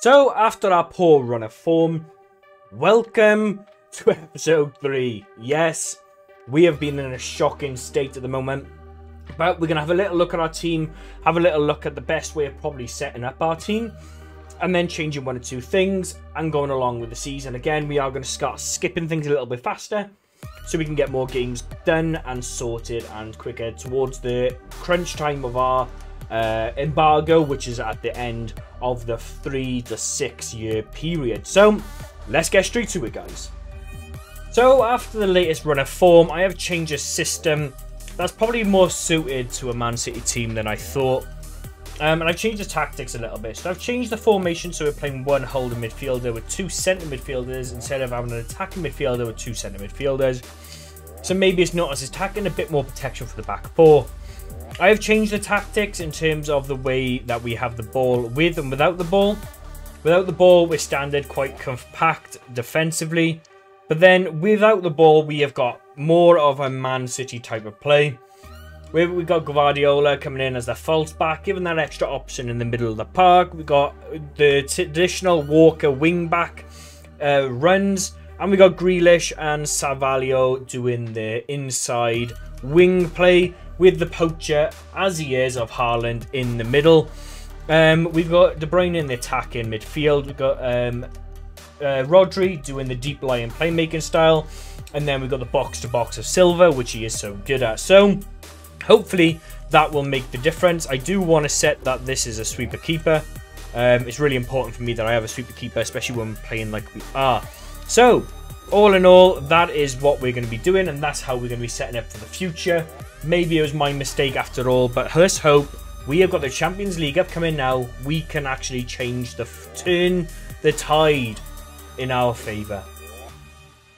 So, after our poor run of form, welcome to episode 3. Yes, we have been in a shocking state at the moment, but we're going to have a little look at our team, have a little look at the best way of probably setting up our team, and then changing one or two things and going along with the season. Again, we are going to start skipping things a little bit faster so we can get more games done and sorted and quicker towards the crunch time of our embargo, which is at the end of the 3 to 6 year period. So let's get straight to it, guys. So after the latest run of form, I have changed a system that's probably more suited to a Man City team than I thought. And I've changed the tactics a little bit. So I've changed the formation so we're playing one holding midfielder with 2 centre midfielders instead of having an attacking midfielder with 2 centre midfielders. So maybe it's not as attacking, a bit more protection for the back 4. I have changed the tactics in terms of the way that we have the ball with and without the ball. Without the ball, we're standard quite compact defensively. But then without the ball, we have got more of a Man City type of play. We've got Guardiola coming in as the false back, giving that extra option in the middle of the park. We've got the traditional Walker wing back runs. And we got Grealish and Savalio doing the inside wing play with the poacher, as he is, of Haaland in the middle. We've got De Bruyne in the attacking midfield. We've got Rodri doing the deep lying playmaking style. And then we've got the box-to-box of Silva, which he is so good at. So hopefully that will make the difference. I do want to set that this is a sweeper keeper. It's really important for me that I have a sweeper keeper, especially when we're playing like we are. So, all in all, that is what we're going to be doing, and that's how we're going to be setting up for the future. Maybe it was my mistake after all, but let's hope. We have got the Champions League upcoming now. We can actually change turn the tide in our favour.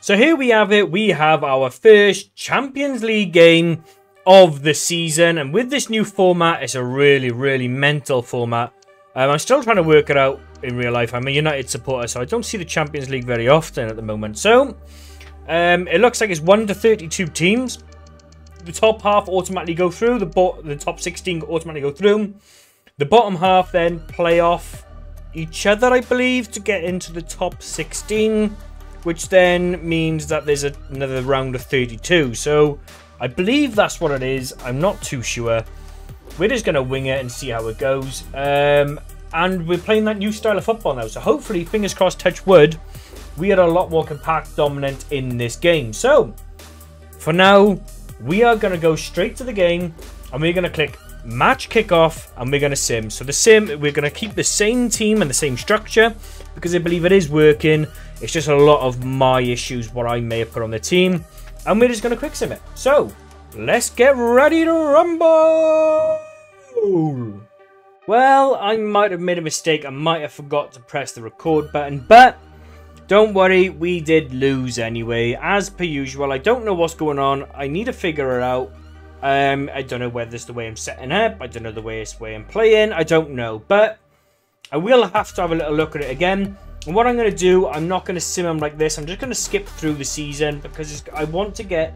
So here we have it. We have our first Champions League game of the season, and with this new format, it's a really, really mental format. I'm still trying to work it out in real life. I'm a United supporter, so I don't see the Champions League very often at the moment. So, it looks like it's 1 to 32 teams. The top half automatically go through. The top 16 automatically go through. The bottom half then play off each other, I believe, to get into the top 16, which then means that there's another round of 32. So, I believe that's what it is. I'm not too sure. We're just going to wing it and see how it goes. And we're playing that new style of football now. So hopefully, fingers crossed, touch wood, we are a lot more compact, dominant in this game. So, for now, we are going to go straight to the game. And we're going to click match kickoff. And we're going to sim. So the sim, we're going to keep the same team and the same structure. Because I believe it is working. It's just a lot of my issues, what I may have put on the team. And we're just going to quick sim it. So, let's get ready to rumble! Well, I might have made a mistake. I might have forgot to press the record button. But, don't worry, we did lose anyway. As per usual, I don't know what's going on. I need to figure it out. I don't know whether it's the way I'm setting up. I don't know the way I'm playing. I don't know. But, I will have to have a little look at it again. And what I'm going to do, I'm not going to sim them like this. I'm just going to skip through the season because I want to get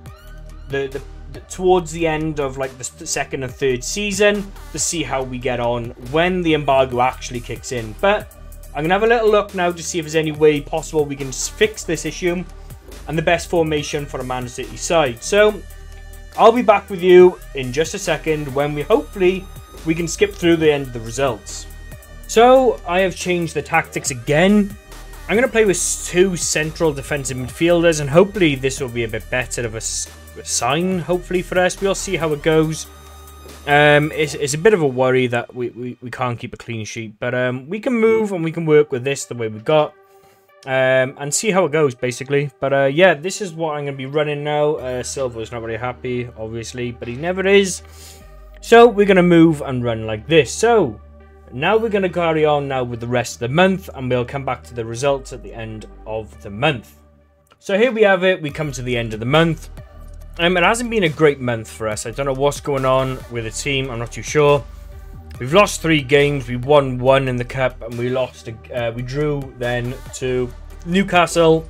towards the end of like the second and third season to see how we get on when the embargo actually kicks in. But I'm going to have a little look now to see if there's any way possible we can fix this issue and the best formation for a Man City side. So I'll be back with you in just a second when hopefully we can skip through the end of the results. So, I have changed the tactics again. I'm going to play with 2 central defensive midfielders, and hopefully this will be a bit better of a sign, hopefully, for us. We'll see how it goes. It's a bit of a worry that we can't keep a clean sheet, but we can move and we can work with this the way we've got, and see how it goes, basically. But yeah, this is what I'm going to be running now. Silva's not very happy, obviously, but he never is. So, we're going to move and run like this. So, now we're going to carry on now with the rest of the month, and we'll come back to the results at the end of the month. So here we have it. We come to the end of the month. It hasn't been a great month for us. I don't know what's going on with the team. I'm not too sure. We've lost 3 games. We won 1 in the cup, and we drew then to Newcastle.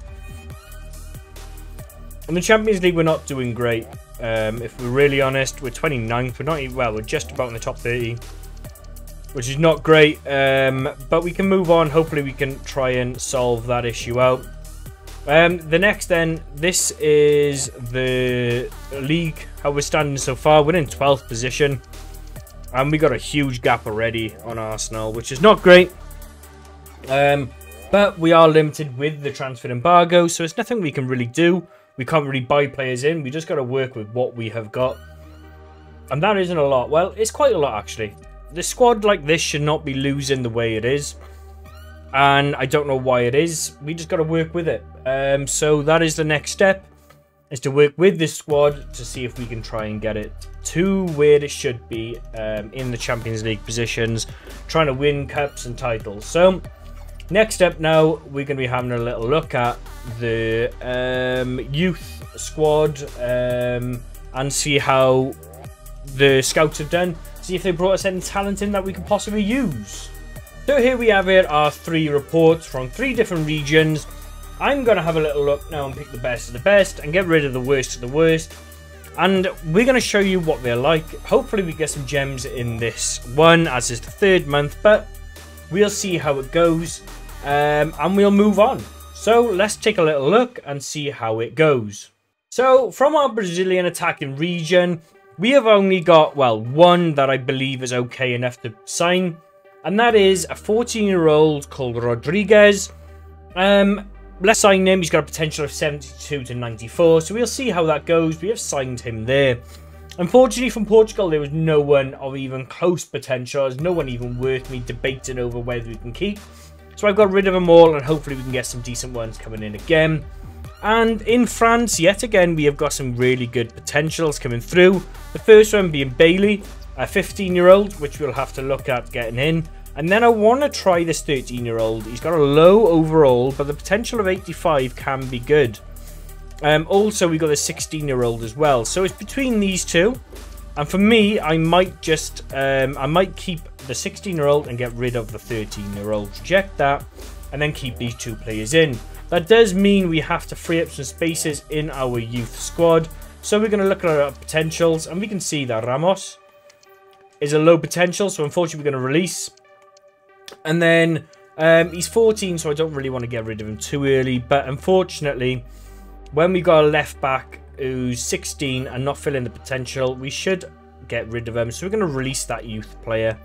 In the Champions League, we're not doing great. If we're really honest, we're 29th. We're not even, well, we're just about in the top 30. which is not great, but we can move on. Hopefully we can try and solve that issue out. The next then, this is the league, how we're standing so far. We're in 12th position, and we got a huge gap already on Arsenal, which is not great. But we are limited with the transfer embargo, so it's nothing we can really do. We can't really buy players in. We just got to work with what we have got. And that isn't a lot. Well, it's quite a lot, actually. The squad like this should not be losing the way it is. And I don't know why it is. We just got to work with it. So that is the next step, is to work with this squad to see if we can try and get it to where it should be in the Champions League positions, trying to win cups and titles. So next step now, we're going to be having a little look at the youth squad and see how the scouts have done. See if they brought us any talent in that we could possibly use. So here we have our 3 reports from 3 different regions. I'm going to have a little look now and pick the best of the best and get rid of the worst of the worst. And we're going to show you what they're like. Hopefully we get some gems in this one, as is the 3rd month, but we'll see how it goes and we'll move on. So let's take a little look and see how it goes. So from our Brazilian attacking region, we have only got, well, one that I believe is okay enough to sign. And that is a 14-year-old called Rodriguez. Let's sign him. He's got a potential of 72 to 94. So we'll see how that goes. We have signed him there. Unfortunately, from Portugal, there was no one of even close potential. There's no one even worth me debating over whether we can keep. So I've got rid of them all, and hopefully we can get some decent ones coming in again. And in France, yet again, we have got some really good potentials coming through. The first one being Bailey, a 15-year-old, which we'll have to look at getting in. And then I want to try this 13-year-old. He's got a low overall, but the potential of 85 can be good. Also, we got a 16-year-old as well. So it's between these two. And for me, I might just, I might keep the 16-year-old and get rid of the 13-year-old. Reject that, and then keep these 2 players in. That does mean we have to free up some spaces in our youth squad. So we're going to look at our potentials, and we can see that Ramos is a low potential, so unfortunately we're going to release. And then he's 14, so I don't really want to get rid of him too early. But unfortunately, when we got a left back who's 16 and not filling the potential, we should get rid of him. So we're going to release that youth player.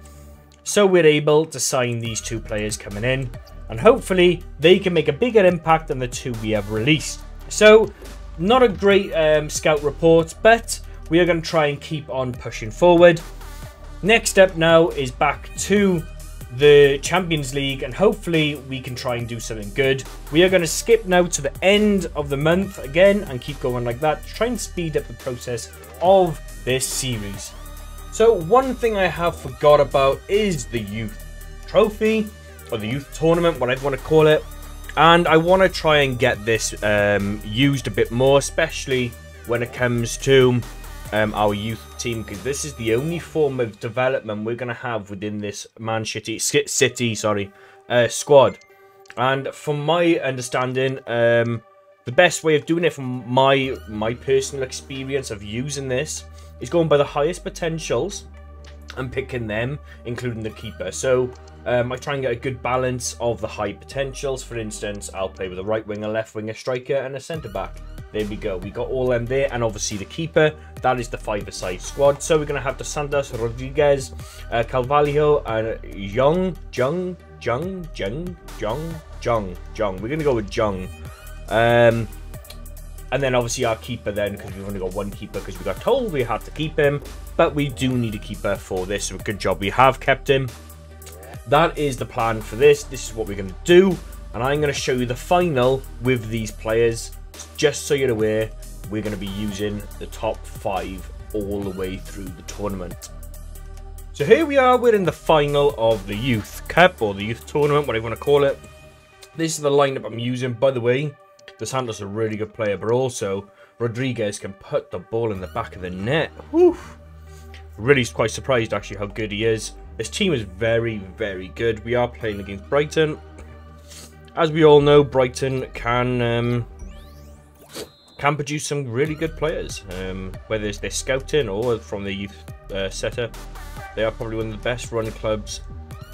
So we're able to sign these 2 players coming in. And hopefully they can make a bigger impact than the 2 we have released. So not a great scout report, but we are going to try and keep on pushing forward. Next step now is back to the Champions League, and hopefully we can try and do something good. We are going to skip now to the end of the month again and keep going like that to try and speed up the process of this series. So one thing I have forgot about is the youth trophy, or the youth tournament, whatever you want to call it. And I want to try and get this used a bit more, especially when it comes to our youth team, because this is the only form of development we're going to have within this City squad. And from my understanding, the best way of doing it, from my personal experience of using this, is going by the highest potentials and picking them, including the keeper. So I try and get a good balance of the high potentials. For instance, I'll play with a right winger, left winger, striker, and a centre back. There we go. We got all them there, and obviously the keeper. That is the 5-a-side squad. So we're going to have Dos Santos, Rodriguez, Carvalho, and Jung. We're going to go with Jung. And then obviously our keeper then, because we've only got one keeper because we got told we had to keep him. But we do need a keeper for this, so good job we have kept him. That is the plan for this. This is what we're going to do. And I'm going to show you the final with these players. Just so you're aware, we're going to be using the top 5 all the way through the tournament. So here we are, we're in the final of the Youth Cup, or the Youth Tournament, whatever you want to call it. This is the lineup I'm using. By the way, Dos Santos is a really good player, but also Rodriguez can put the ball in the back of the net. Whew. Really quite surprised actually how good he is. This team is very, very good. We are playing against Brighton. As we all know, Brighton can produce some really good players, whether it's their scouting or from the youth setup. They are probably one of the best run clubs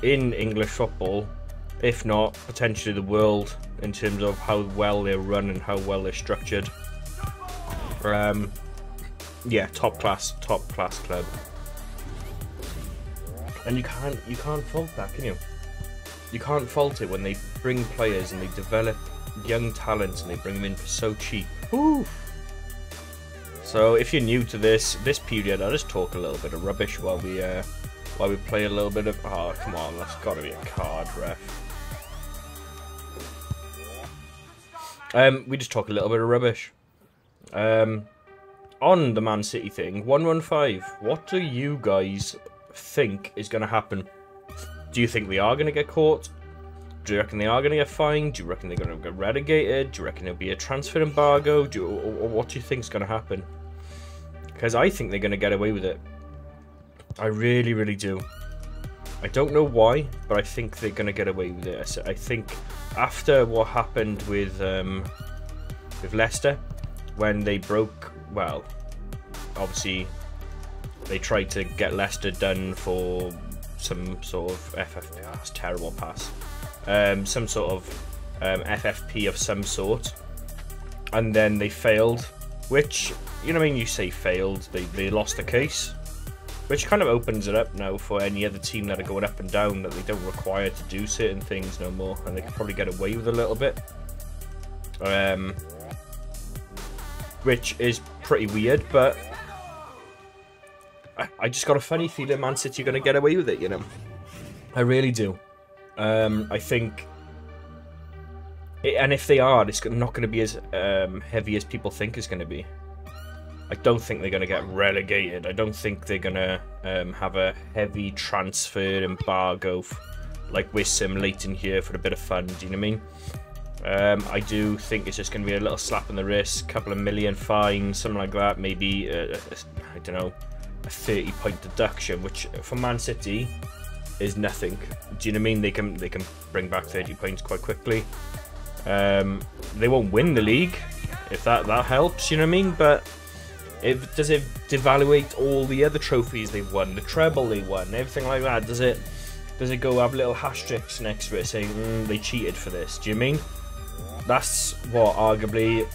in English football, if not potentially the world, in terms of how well they're run and how well they're structured. Yeah, top class club. And you can't fault that, can you? You can't fault it when they bring players and they develop young talents and they bring them in for so cheap. Woo! So if you're new to this period, I'll just talk a little bit of rubbish while we play a little bit of. Oh, come on, that's got to be a card, ref. We just talk a little bit of rubbish. On the Man City thing, 115. What do you guys think is going to happen? Do you think they are going to get caught? Do you reckon they are going to get fined? Do you reckon they're going to get relegated? Do you reckon there'll be a transfer embargo? Or what do you think is going to happen? Because I think they're going to get away with it. I really, really do. I don't know why, but I think they're going to get away with it. I think after what happened with Leicester, when they broke, well, obviously they tried to get Leicester done for some sort of FFP, that's terrible pass, some sort of FFP of some sort, and then they failed, which, you know what I mean, you say failed, they lost the case, which kind of opens it up now for any other team that are going up and down, that they don't require to do certain things no more, and they can probably get away with a little bit, which is pretty weird, but I just got a funny feeling Man City are going to get away with it, you know. I really do. I think, and if they are, it's not going to be as heavy as people think it's going to be. I don't think they're going to get relegated. I don't think they're going to have a heavy transfer embargo like we're simulating here for a bit of fun, do you know what I mean? I do think it's just going to be a little slap in the wrist, couple of million fine, something like that, maybe, I don't know, a 30-point deduction, which for Man City is nothing. Do you know what I mean? They can bring back 30 points quite quickly. They won't win the league, if that helps, you know what I mean? But does it devaluate all the other trophies they've won, the treble they won, everything like that? Does it go have little asterisks next to it saying they cheated for this? Do you mean? That's what, arguably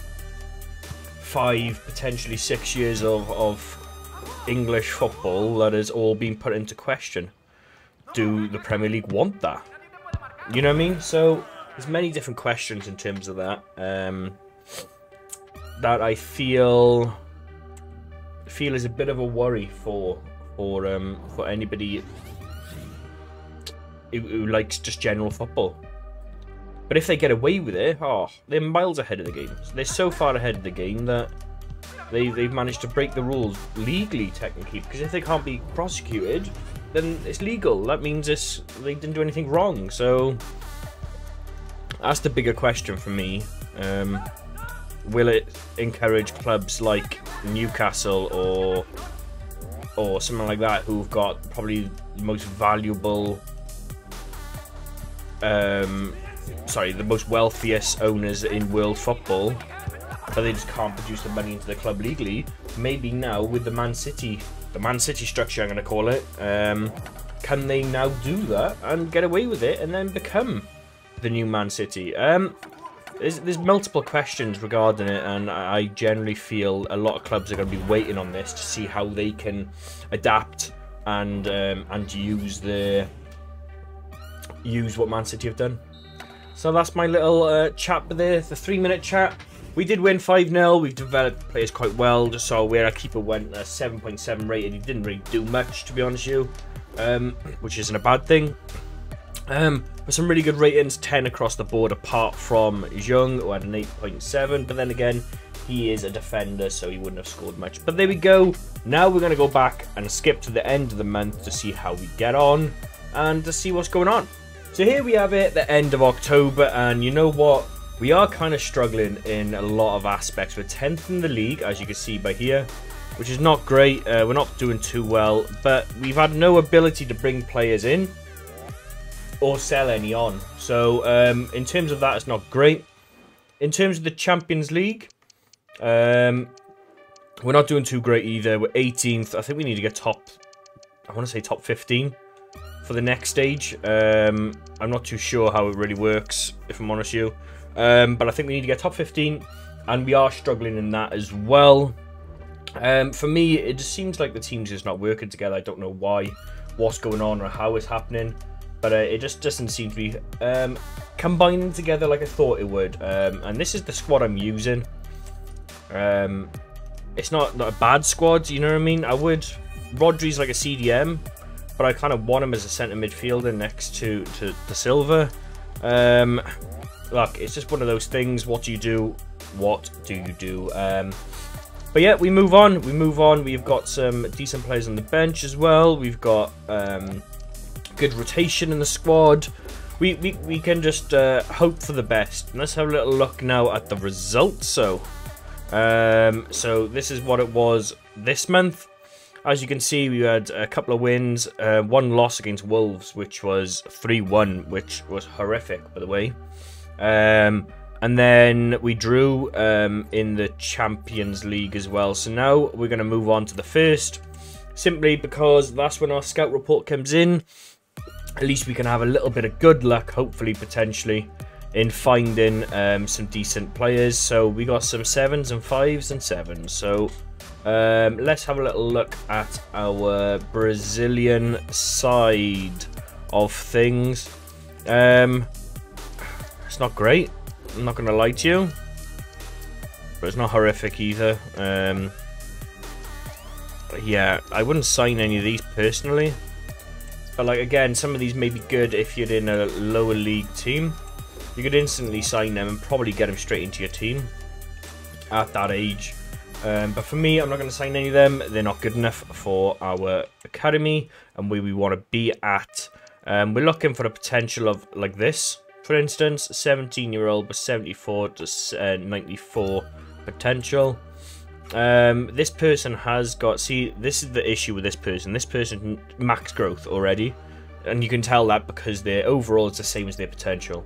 5, potentially 6 years of English football that has all been put into question. Do the Premier League want that? You know what I mean? So there's many different questions in terms of that that I feel is a bit of a worry for anybody who likes just general football. But if they get away with it, they're miles ahead of the game. They're so far ahead of the game that they've managed to break the rules legally, technically, because if they can't be prosecuted, then it's legal. That means they didn't do anything wrong. So that's the bigger question for me. Will it encourage clubs like Newcastle or something like that, who've got probably the most valuable, the most wealthiest owners in world football, but they just can't produce the money into the club legally? Maybe now with the Man City structure, I'm going to call it, can they now do that and get away with it and then become the new Man City? There's multiple questions regarding it, and I generally feel a lot of clubs are going to be waiting on this to see how they can adapt and use what Man City have done. So that's my little chat there, the 3-minute chat. We did win 5-0. We've developed players quite well. Just saw where our keeper went, 7.7 rated. He didn't really do much, to be honest with you, which isn't a bad thing. But some really good ratings, 10 across the board, apart from Jung, who had an 8.7. But then again, he is a defender, so he wouldn't have scored much. But there we go. Now we're going to go back and skip to the end of the month to see how we get on and to see what's going on. So here we have it, the end of October, and you know what? We are kind of struggling in a lot of aspects. We're 10th in the league, as you can see by here, which is not great. We're not doing too well, but we've had no ability to bring players in or sell any on. So in terms of that, it's not great. In terms of the Champions League, we're not doing too great either. We're 18th. I think we need to get top I want to say top 15 for the next stage. I'm not too sure how it really works, if I'm honest with you. But I think we need to get top 15, and we are struggling in that as well. For me, it just seems like the team's just not working together. I don't know why, what's going on, or how it's happening. But it just doesn't seem to be combining together like I thought it would. And this is the squad I'm using. It's not a bad squad, you know what I mean? Rodri's like a CDM, but I kind of want him as a centre midfielder next to Silva. Look, it's just one of those things. What do you do? What do you do? But yeah, we move on. We've got some decent players on the bench as well. We've got good rotation in the squad. We can just hope for the best. Let's have a little look now at the results. So this is what it was this month. As you can see, we had a couple of wins, one loss against Wolves, which was 3-1, which was horrific, by the way. And then we drew in the Champions League as well. So now we're going to move on to the first, simply because that's when our scout report comes in. At least we can have a little bit of good luck, hopefully, potentially, in finding some decent players. So we got some 7s and 5s and 7s. So let's have a little look at our Brazilian side of things. It's not great, I'm not going to lie to you, but it's not horrific either. Yeah, I wouldn't sign any of these personally. But like, again, some of these may be good if you're in a lower league team. You could instantly sign them and probably get them straight into your team at that age. But for me, I'm not going to sign any of them. They're not good enough for our academy and where we want to be at. We're looking for the potential of, like this, for instance, 17-year-old with 74 to 94 potential. This person has got, see, this is the issue with this person. This person max growth already, and you can tell that because their overall is the same as their potential.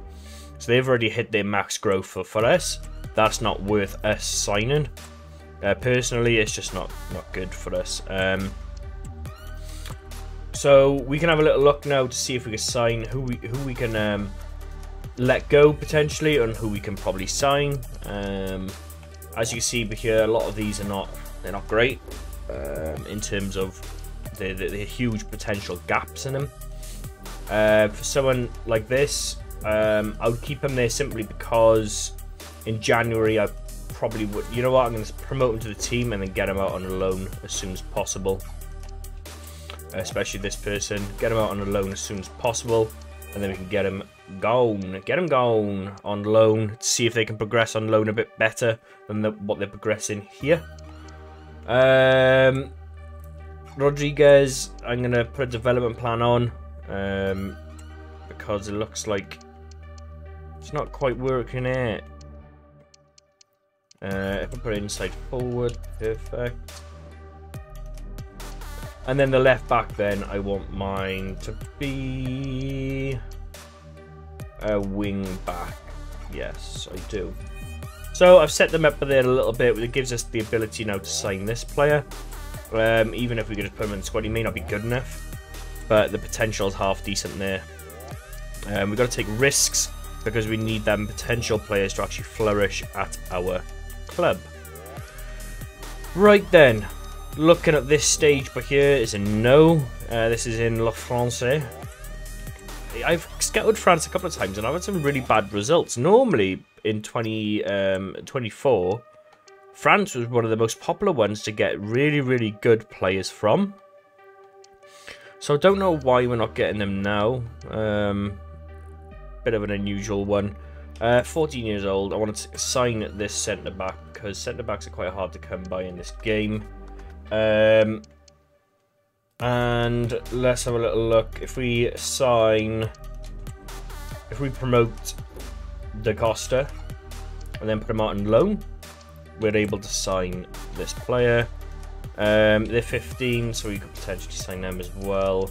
So they've already hit their max growth. For us, that's not worth us signing. Personally, it's just not good for us. So we can have a little look now to see if we can sign who we can let go potentially, and who we can probably sign. As you can see here, a lot of these are they're not great in terms of the huge potential gaps in them. For someone like this, I would keep him there simply because in January I probably would. You know what? I'm going to promote him to the team and then get him out on a loan as soon as possible. Especially this person, get him out on a loan as soon as possible, and then we can get him gone on loan to see if they can progress on loan a bit better than what they're progressing here. Rodriguez, I'm gonna put a development plan on because it looks like it's not quite working out. If I put it inside forward, perfect. And then the left back, then I want mine to be a wing back. Yes, I do. So I've set them up there a little bit. It gives us the ability now to sign this player. Even if we could just put him in the squad, he may not be good enough, but the potential is half decent there. We've got to take risks because we need them potential players to actually flourish at our club. Right then, looking at this stage, but here is a no. This is in La France. I've scouted France a couple of times and I've had some really bad results. Normally in 2024, France was one of the most popular ones to get really good players from. So I don't know why we're not getting them now. Bit of an unusual one. 14 years old. I wanted to sign this centre back because centre backs are quite hard to come by in this game. And let's have a little look. If we promote Da Costa and then put him out on loan, we're able to sign this player. They're 15, so we could potentially sign them as well.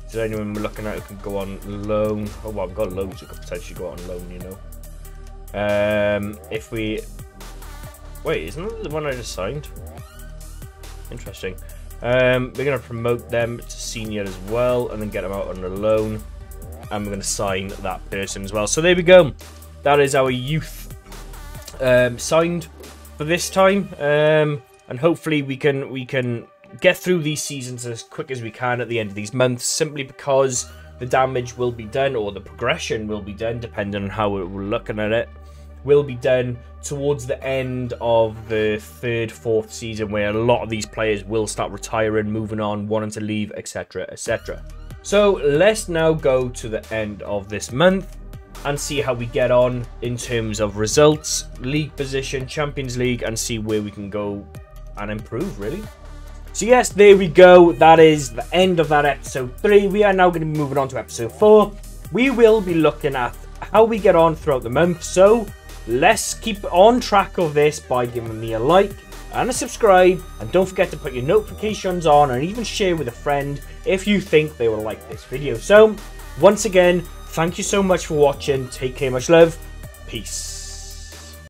Is there anyone we're looking at who can go on loan? Oh, well, I've got loads who could potentially go out on loan, you know. If we... Wait, isn't that the one I just signed? Interesting. We're going to promote them to senior as well, and then get them out on a loan. And we're going to sign that person as well. So there we go. That is our youth signed for this time. And hopefully we can get through these seasons as quick as we can at the end of these months, simply because the damage will be done, or the progression will be done, depending on how we're looking at it, will be done towards the end of the 3rd, 4th season, where a lot of these players will start retiring, moving on, wanting to leave, etc, etc. So let's now go to the end of this month and see how we get on in terms of results, league position, Champions League, and see where we can go and improve, really. So yes, there we go. That is the end of that episode 3. We are now going to be moving on to episode 4. We will be looking at how we get on throughout the month. So let's keep on track of this by giving me a like and a subscribe. And don't forget to put your notifications on and even share with a friend if you think they will like this video. So once again, thank you so much for watching. Take care, much love. Peace.